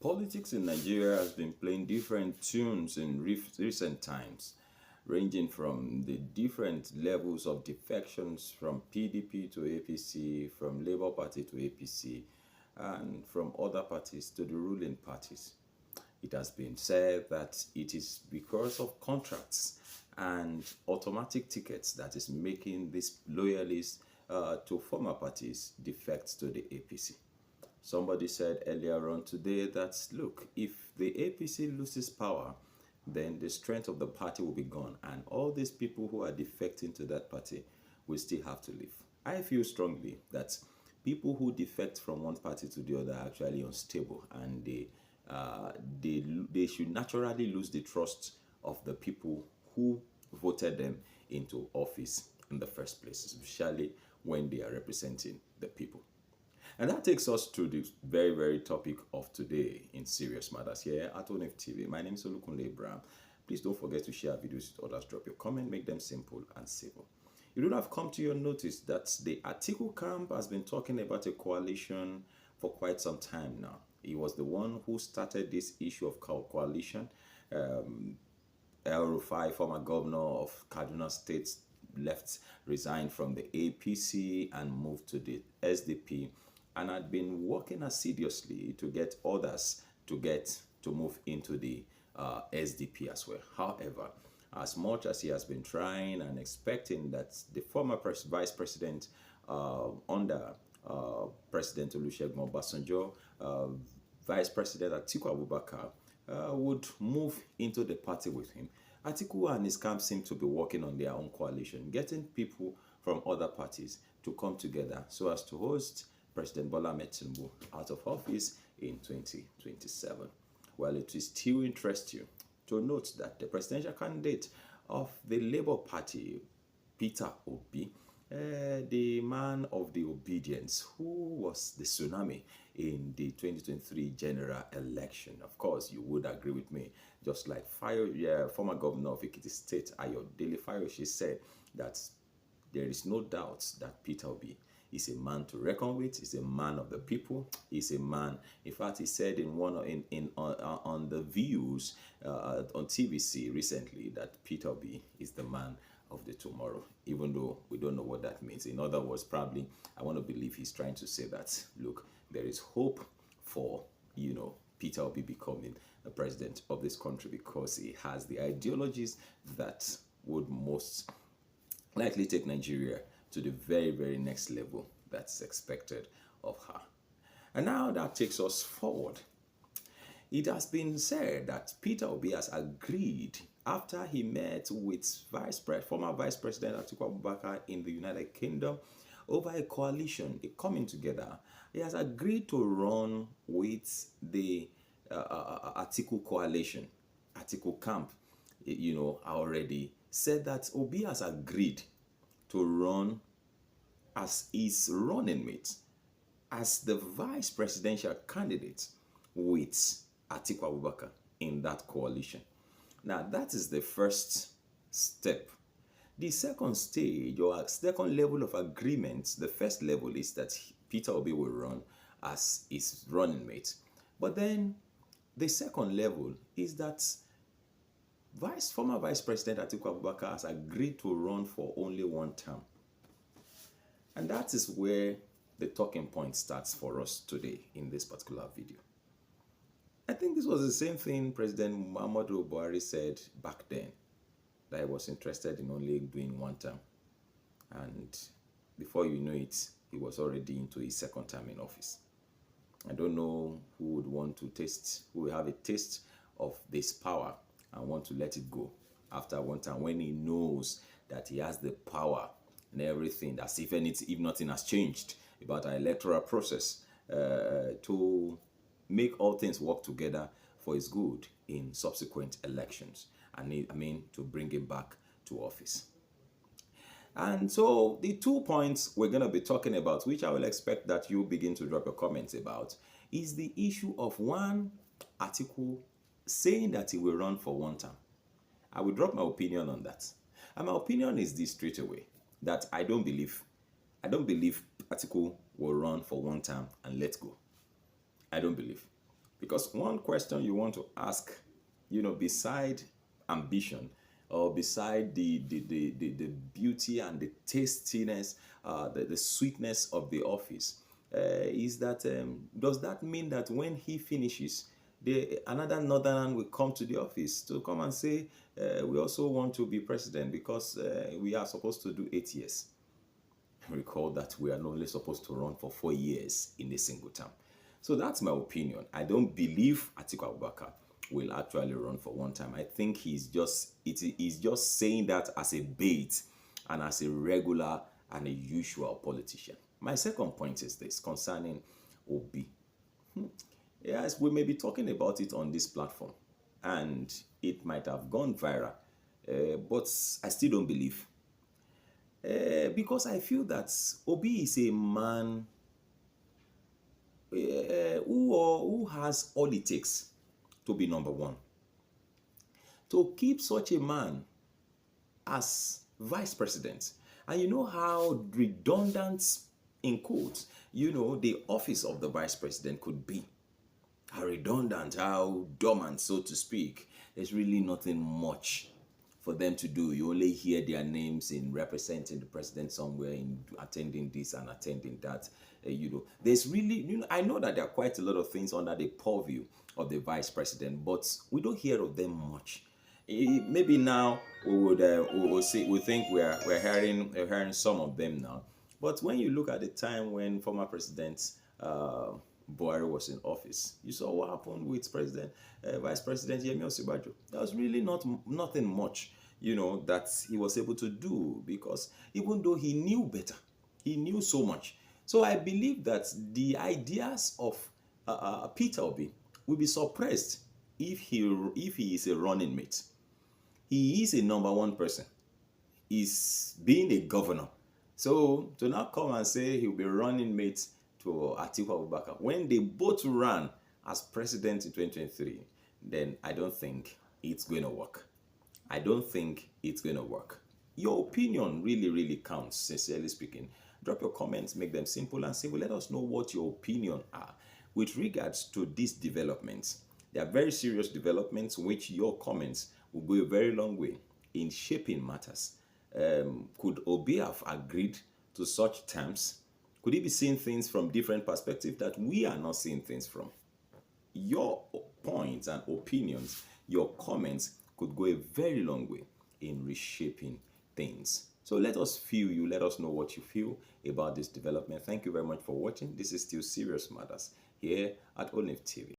Politics in Nigeria has been playing different tunes in recent times, ranging from the different levels of defections from PDP to APC, from Labour Party to APC, and from other parties to the ruling parties. It has been said that it is because of contracts and automatic tickets that is making these loyalists to former parties defect to the APC. Somebody said earlier on today that, look, if the APC loses power, then the strength of the party will be gone, and all these people who are defecting to that party will still have to leave. I feel strongly that people who defect from one party to the other are actually unstable, and they should naturally lose the trust of the people who voted them into office in the first place, especially when they are representing the people. And that takes us to the very, very topic of today in Serious Matters here at ONIF TV. My name is Olukunle Abraham. Please don't forget to share videos with others. Drop your comment, make them simple and civil. You would have come to your notice that the Atiku camp has been talking about a coalition for quite some time now. He was the one who started this issue of coalition. El Rufai, former governor of Kaduna State, resigned from the APC and moved to the SDP, and had been working assiduously to get others to move into the SDP as well. However, as much as he has been trying and expecting that the former vice president under President Olusegun Obasanjo, Vice President Atiku Abubakar, would move into the party with him, Atiku and his camp seem to be working on their own coalition, getting people from other parties to come together so as to host President Bola Ahmed Tinubu out of office in 2027. Well, it will still interest you to note that the presidential candidate of the Labour Party, Peter Obi, the man of the obedience, who was the tsunami in the 2023 general election. Of course, you would agree with me. Just like former governor of Ekiti State, Ayodele Fayose, said that there is no doubt that Peter Obi is a man to reckon with. He's a man of the people. He's a man. In fact, he said on the views on TVC recently that Peter Obi is the man of the tomorrow, even though we don't know what that means. In other words, probably I want to believe he's trying to say that, look, there is hope for, Peter Obi becoming the president of this country because he has the ideologies that would most likely take Nigeria to the very, very next level that's expected of her. And now that takes us forward. It has been said that Peter Obi has agreed after he met with former Vice President Atiku Abubakar in the United Kingdom over a coalition, a coming together. He has agreed to run with the Atiku coalition, Atiku camp. Already said that Obi has agreed to run as his running mate, as the vice presidential candidate with Atiku Abubakar in that coalition. Now, that is the first step. The second stage or second level of agreement, the first level is that Peter Obi will run as his running mate. But then the second level is that former Vice President Atiku Abubakar has agreed to run for only one term. And that is where the talking point starts for us today in this particular video. I think this was the same thing President Muhammadu Buhari said back then, that he was interested in only doing one term. And before you know it, he was already into his second term in office. I don't know who would want to who will have a taste of this power and want to let it go after one time when he knows that he has the power and everything, as if nothing has changed about our electoral process, to make all things work together for his good in subsequent elections, and to bring him back to office. And so the 2 points we're going to be talking about, which I will expect that you begin to drop your comments about, is the issue of one, Atiku saying that he will run for one term. I will drop my opinion on that. And my opinion is this straight away, that I don't believe Atiku will run for one term and let go. I don't believe. Because one question you want to ask, beside ambition, or beside the beauty and the tastiness, the sweetness of the office, is that does that mean that when he finishes, another northern will come to the office to come and say, we also want to be president because we are supposed to do 8 years? Recall that we are only supposed to run for 4 years in a single term. So that's my opinion. I don't believe Atiku Abubakar will actually run for one time. I think he's just saying that as a bait and as a regular and a usual politician. My second point is this concerning Obi. Yes, we may be talking about it on this platform and it might have gone viral, but I still don't believe. Because I feel that Obi is a man who has all it takes to be number one. To keep such a man as vice president, and you know how redundant, in quotes, the office of the vice president could be. How redundant, how dormant, so to speak. There's really nothing much for them to do. You only hear their names in representing the president somewhere, in attending this and attending that. There's really, I know that there are quite a lot of things under the purview of the vice president, but we don't hear of them much. Maybe now we think we're hearing some of them now. But when you look at the time when former president Buhari was in office, you saw what happened with Vice President Yemi Osibajo. There was really nothing much, that he was able to do, because even though he knew better, he knew so much. So I believe that the ideas of Peter Obi will be suppressed if he is a running mate. He is a number one person. He's being a governor. So to now come and say he'll be running mate to Atiku Abubakar when they both ran as president in 2023, then I don't think it's going to work. I don't think it's going to work. Your opinion really, really counts, sincerely speaking. Drop your comments, make them simple and simple. Let us know what your opinion are with regards to these developments. They are very serious developments, which your comments will go a very long way in shaping matters. Could Obi have agreed to such terms? Could he be seeing things from different perspectives that we are not seeing things from? Your points and opinions, your comments could go a very long way in reshaping things. So let us feel you. Let us know what you feel about this development. Thank you very much for watching. This is still Serious Matters here at Olive TV.